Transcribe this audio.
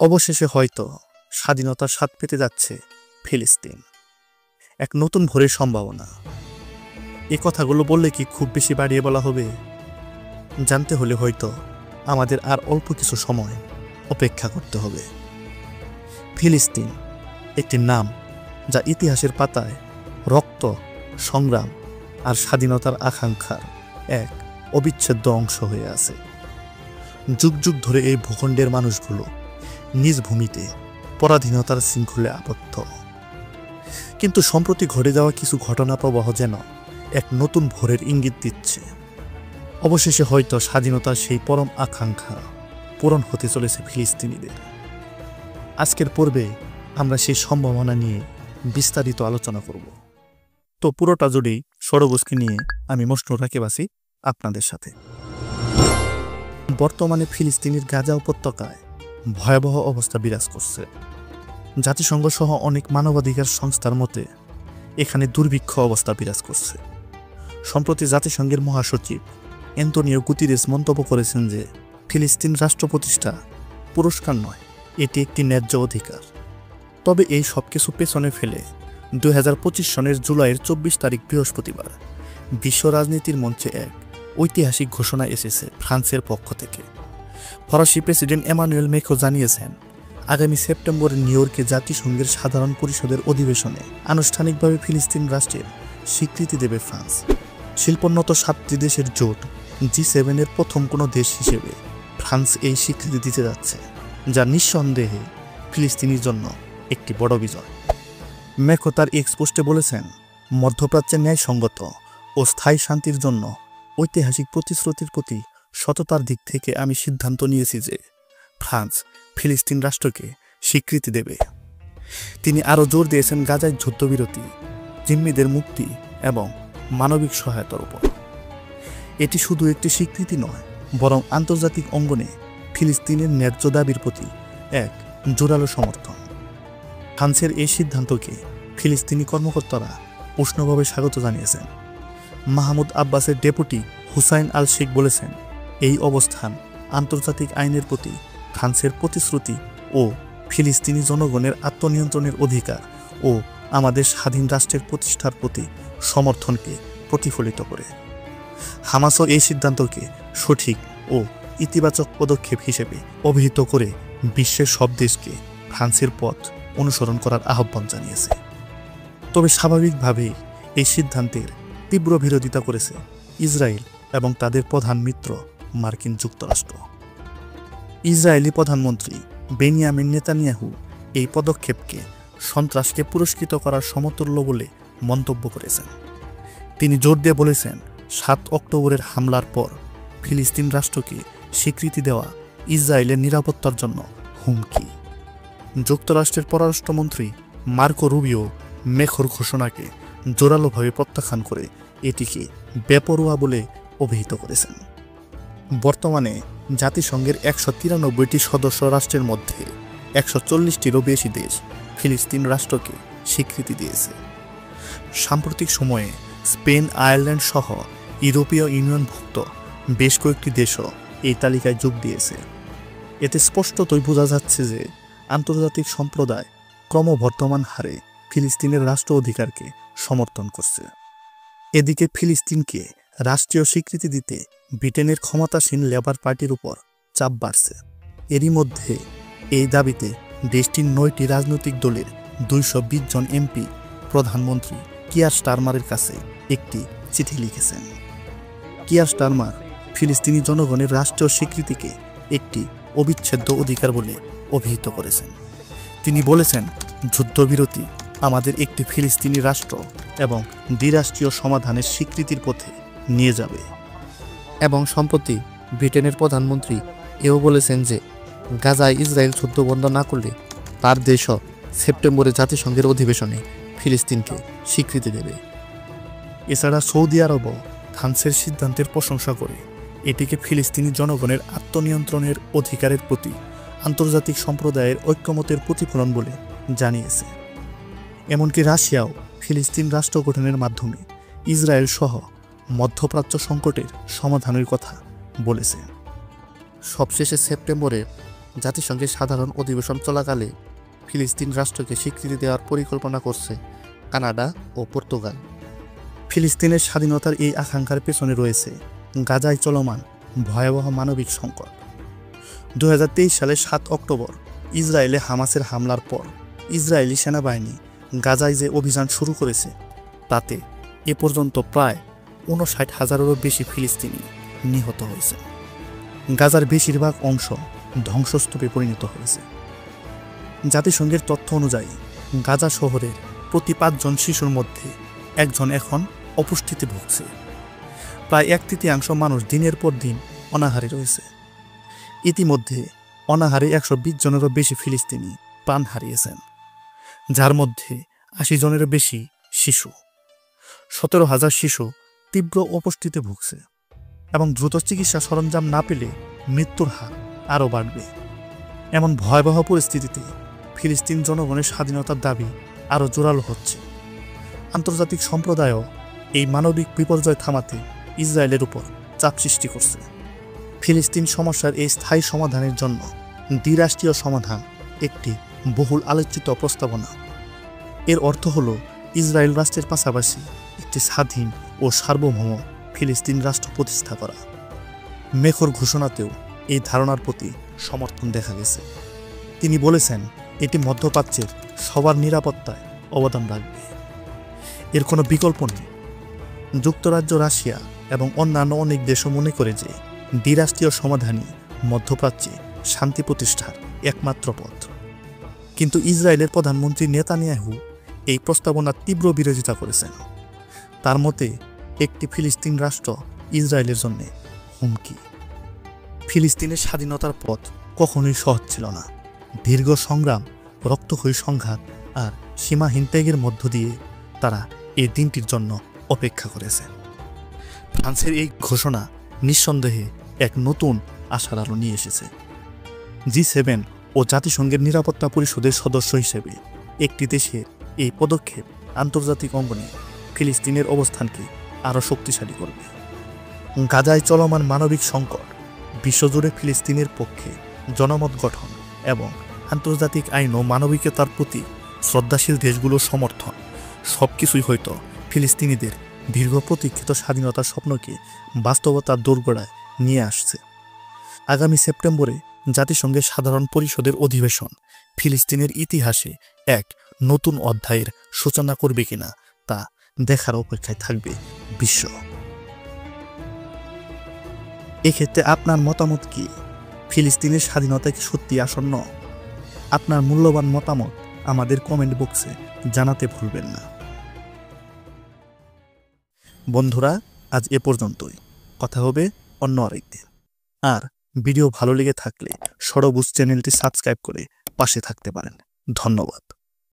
অবশেষে হয়তো স্বাধীনতার স্বাদ পেতে যাচ্ছে ফিলিস্তিন, এক নতুন ভোরের সম্ভাবনা। এ কথাগুলো বললে কি খুব বেশি বাড়িয়ে বলা হবে? জানতে হলে হয়তো আমাদের আর অল্প কিছু সময় অপেক্ষা করতে হবে। ফিলিস্তিন একটি নাম যা ইতিহাসের পাতায় রক্ত, সংগ্রাম আর স্বাধীনতার আকাঙ্ক্ষার এক অবিচ্ছেদ্য অংশ হয়ে আছে। যুগ যুগ ধরে এই ভূখণ্ডের মানুষগুলো নিজ ভূমিতে পরাধীনতার শৃঙ্খলে আবদ্ধ। কিন্তু সম্প্রতি ঘটে যাওয়া কিছু ঘটনা প্রবাহ যেন এক নতুন ভোরের ইঙ্গিত দিচ্ছে। অবশেষে হয়তো স্বাধীনতার সেই পরম আকাঙ্ক্ষা পূরণ হতে চলেছে ফিলিস্তিনিদের। আজকের পর্বে আমরা সেই সম্ভাবনা নিয়ে বিস্তারিত আলোচনা করব। তো পুরোটা জুড়েই সরবুজকে নিয়ে আমি মশনুর রাকিব আছি আপনাদের সাথে। বর্তমানে ফিলিস্তিনের গাজা উপত্যকায় ভয়াবহ অবস্থা বিরাজ করছে। জাতিসংঘ সহ অনেক মানবাধিকার সংস্থার মতে এখানে দুর্ভিক্ষ অবস্থা বিরাজ করছে। সম্প্রতি জাতিসংঘের মহাসচিব অ্যান্তোনিও গুতেরেস মন্তব্য করেছেন যে ফিলিস্তিন রাষ্ট্র প্রতিষ্ঠা পুরস্কার নয়, এটি একটি ন্যায্য অধিকার। তবে এই সব কিছু পেছনে ফেলে 2025 সনের জুলাইয়ের 24 তারিখ বৃহস্পতিবার বিশ্ব রাজনীতির মঞ্চে এক ঐতিহাসিক ঘোষণা এসেছে ফ্রান্সের পক্ষ থেকে। ফরাসি প্রেসিডেন্ট এমানুয়েল ম্যাক্রো জানিয়েছেন, আগামী সেপ্টেম্বরে নিউ ইয়র্কে জাতিসংঘের সাধারণ পরিষদের অধিবেশনে আনুষ্ঠানিকভাবে ফিলিস্তিন রাষ্ট্রের স্বীকৃতি দেবে ফ্রান্স। শিল্পোন্নত 7টি দেশের জোট G7-এর প্রথম কোনো দেশ হিসেবে ফ্রান্স এই স্বীকৃতি দিতে যাচ্ছে, যা নিঃসন্দেহে ফিলিস্তিনির জন্য একটি বড় বিজয়। ম্যাক্রো তার এক্স পোস্টে বলেছেন, মধ্যপ্রাচ্যের ন্যায়সঙ্গত ও স্থায়ী শান্তির জন্য ঐতিহাসিক প্রতিশ্রুতির প্রতি সততার দিক থেকে আমি সিদ্ধান্ত নিয়েছি যে ফ্রান্স ফিলিস্তিন রাষ্ট্রকে স্বীকৃতি দেবে। তিনি আরও জোর দিয়েছেন গাজায় যুদ্ধবিরতি, জিম্মিদের মুক্তি এবং মানবিক সহায়তার উপর। এটি শুধু একটি স্বীকৃতি নয়, বরং আন্তর্জাতিক অঙ্গনে ফিলিস্তিনের ন্যায্য দাবির প্রতি এক জোরালো সমর্থন। ফ্রান্সের এই সিদ্ধান্তকে ফিলিস্তিনি কর্মকর্তারা উষ্ণভাবে স্বাগত জানিয়েছেন। মাহমুদ আব্বাসের ডেপুটি হুসাইন আল শেখ বলেছেন, এই অবস্থান আন্তর্জাতিক আইনের প্রতি ফ্রান্সের প্রতিশ্রুতি ও ফিলিস্তিনি জনগণের আত্মনিয়ন্ত্রণের অধিকার ও আমাদের স্বাধীন রাষ্ট্রের প্রতিষ্ঠার প্রতি সমর্থনকে প্রতিফলিত করে। হামাসও এই সিদ্ধান্তকে সঠিক ও ইতিবাচক পদক্ষেপ হিসেবে অভিহিত করে বিশ্বের সব দেশকে ফ্রান্সের পথ অনুসরণ করার আহ্বান জানিয়েছে। তবে স্বাভাবিকভাবেই এই সিদ্ধান্তের তীব্র বিরোধিতা করেছে ইসরায়েল এবং তাদের প্রধান মিত্র মার্কিন যুক্তরাষ্ট্র। ইসরায়েলি প্রধানমন্ত্রী বেনিয়ামিন নেতানিয়াহু এই পদক্ষেপকে সন্ত্রাসকে পুরস্কৃত করার সমতুল্য বলে মন্তব্য করেছেন। তিনি জোর দিয়ে বলেছেন, 7 অক্টোবরের হামলার পর ফিলিস্তিন রাষ্ট্রকে স্বীকৃতি দেওয়া ইসরায়েলের নিরাপত্তার জন্য হুমকি। যুক্তরাষ্ট্রের পররাষ্ট্রমন্ত্রী মার্কো রুবিও ম্যাক্রোর ঘোষণাকে জোরালোভাবে প্রত্যাখ্যান করে এটিকে বেপরোয়া বলে অভিহিত করেছেন। বর্তমানে জাতিসংঘের 193টি সদস্য রাষ্ট্রের মধ্যে 140টিরও বেশি দেশ ফিলিস্তিন রাষ্ট্রকে স্বীকৃতি দিয়েছে। সাম্প্রতিক সময়ে স্পেন, আয়ারল্যান্ড সহ ইউরোপীয় ইউনিয়নভুক্ত বেশ কয়েকটি দেশও এই তালিকায় যোগ দিয়েছে। এতে স্পষ্টতই বোঝা যাচ্ছে যে আন্তর্জাতিক সম্প্রদায় ক্রমবর্ধমান হারে ফিলিস্তিনের রাষ্ট্র অধিকারকে সমর্থন করছে। এদিকে ফিলিস্তিনকে রাষ্ট্রীয় স্বীকৃতি দিতে ব্রিটেনের ক্ষমতাসীন লেবার পার্টির উপর চাপ বাড়ছে। এরই মধ্যে এই দাবিতে দেশটির 9টি রাজনৈতিক দলের 220 জন এমপি প্রধানমন্ত্রী কিয়ার স্টারমারের কাছে একটি চিঠি লিখেছেন। কিয়ার স্টারমার ফিলিস্তিনি জনগণের রাষ্ট্রীয় স্বীকৃতিকে একটি অবিচ্ছেদ্য অধিকার বলে অভিহিত করেছেন। তিনি বলেছেন, যুদ্ধবিরতি আমাদের একটি ফিলিস্তিনি রাষ্ট্র এবং দ্বিরাষ্ট্রীয় সমাধানের স্বীকৃতির পথে নিয়ে যাবে। এবং সম্প্রতি ব্রিটেনের প্রধানমন্ত্রী এও বলেছেন যে গাজায় ইসরায়েল যুদ্ধ বন্ধ না করলে তার দেশও সেপ্টেম্বরে জাতিসংঘের অধিবেশনে ফিলিস্তিনকে স্বীকৃতি দেবে। এছাড়া সৌদি আরবও ফ্রান্সের সিদ্ধান্তের প্রশংসা করে এটিকে ফিলিস্তিনি জনগণের আত্মনিয়ন্ত্রণের অধিকারের প্রতি আন্তর্জাতিক সম্প্রদায়ের ঐক্যমতের প্রতিফলন বলে জানিয়েছে। এমনকি রাশিয়াও ফিলিস্তিন রাষ্ট্র গঠনের মাধ্যমে ইসরায়েল সহ মধ্যপ্রাচ্য সংকটের সমাধানের কথা বলেছে। সবশেষে সেপ্টেম্বরে জাতিসংঘের সাধারণ অধিবেশন চলাকালে ফিলিস্তিন রাষ্ট্রকে স্বীকৃতি দেওয়ার পরিকল্পনা করছে কানাডা ও পর্তুগাল। ফিলিস্তিনের স্বাধীনতার এই আকাঙ্ক্ষার পেছনে রয়েছে গাজায় চলমান ভয়াবহ মানবিক সংকট। 2023 সালের 7 অক্টোবর ইসরায়েলে হামাসের হামলার পর ইসরায়েলি সেনাবাহিনী গাজায় যে অভিযান শুরু করেছে তাতে এ পর্যন্ত প্রায় 59,000-এরও বেশি ফিলিস্তিনি নিহত হয়েছে। গাজার বেশিরভাগ অংশ ধ্বংসস্তূপে পরিণত হয়েছে। জাতিসংঘের তথ্য অনুযায়ী গাজা শহরের প্রতি 5 জন শিশুর মধ্যে একজন এখন অপুষ্টিতে ভুগছে। প্রায় 1/3 মানুষ দিনের পর দিন অনাহারে রয়েছে। ইতিমধ্যে অনাহারে 120 জনেরও বেশি ফিলিস্তিনি প্রাণ হারিয়েছেন, যার মধ্যে 80 জনেরও বেশি শিশু। 17,000 শিশু তীব্র অপুষ্টিতে ভুগছে এবং দ্রুত চিকিৎসা সরঞ্জাম না পেলে মৃত্যুর হার আরও বাড়বে। এমন ভয়াবহ পরিস্থিতিতে ফিলিস্তিন জনগণের স্বাধীনতার দাবি আরও জোরালো হচ্ছে। আন্তর্জাতিক সম্প্রদায়ও এই মানবিক বিপর্যয় থামাতে ইসরায়েলের উপর চাপ সৃষ্টি করছে। ফিলিস্তিন সমস্যার এই স্থায়ী সমাধানের জন্য দ্বিরাষ্ট্রীয় সমাধান একটি বহুল আলোচিত প্রস্তাবনা। এর অর্থ হল ইসরায়েল রাষ্ট্রের পাশাপাশি একটি স্বাধীন ও সার্বভৌম ফিলিস্তিন রাষ্ট্র প্রতিষ্ঠা করা। মেখর ঘোষণাতেও এই ধারণার প্রতি সমর্থন দেখা গেছে। তিনি বলেছেন এটি মধ্যপ্রাচ্যের সবার নিরাপত্তায় অবদান রাখবে। এর কোনো বিকল্প নেই। যুক্তরাজ্য, রাশিয়া এবং অন্যান্য অনেক দেশও মনে করে যে দ্বিরাষ্ট্রীয় সমাধানই মধ্যপ্রাচ্যে শান্তি প্রতিষ্ঠার একমাত্র পথ। কিন্তু ইসরায়েলের প্রধানমন্ত্রী নেতানিয়াহু এই প্রস্তাবনার তীব্র বিরোধিতা করেছেন। তার মতে একটি ফিলিস্তিন রাষ্ট্র ইসরায়েলের জন্য হুমকি। ফিলিস্তিনের স্বাধীনতার পথ কখনোই সহজ ছিল না। দীর্ঘ সংগ্রাম, রক্তক্ষয়ী সংঘাত আর সীমাহীন ত্যাগের মধ্য দিয়ে তারা এই দিনটির জন্য অপেক্ষা করেছে। ফ্রান্সের এই ঘোষণা নিঃসন্দেহে এক নতুন আশার আলো নিয়ে এসেছে। G7 ও জাতিসংঘের নিরাপত্তা পরিষদের সদস্য হিসেবে একটি দেশের এই পদক্ষেপ আন্তর্জাতিক অঙ্গনে ফিলিস্তিনের অবস্থানকে আরও শক্তিশালী করবে। গাজায় চলমান মানবিক সংকট, বিশ্বজুড়ে ফিলিস্তিনের পক্ষে জনমত গঠন এবং আন্তর্জাতিক আইন ও মানবিকতার প্রতি শ্রদ্ধাশীল দেশগুলোর সমর্থন সবকিছুই হয়তো ফিলিস্তিনিদের দীর্ঘ প্রতীক্ষিত স্বাধীনতার স্বপ্নকে বাস্তবতার দোরগোড়ায় নিয়ে আসছে। আগামী সেপ্টেম্বরে জাতিসংঘের সাধারণ পরিষদের অধিবেশন ফিলিস্তিনের ইতিহাসে এক নতুন অধ্যায়ের সূচনা করবে কিনা তা দেখার অপেক্ষায় থাকবে বিশ্ব। এক্ষেত্রে আপনার মতামত কি? ফিলিস্তিনের স্বাধীনতা কি সত্যি আসন্ন? আপনার মূল্যবান মতামত আমাদের কমেন্ট বক্সে জানাতে ভুলবেন না। বন্ধুরা, আজ এ পর্যন্তই। কথা হবে অন্য আরেকদিন। আর ভিডিও ভালো লেগে থাকলে সরবুজ চ্যানেলটি সাবস্ক্রাইব করে পাশে থাকতে পারেন। ধন্যবাদ।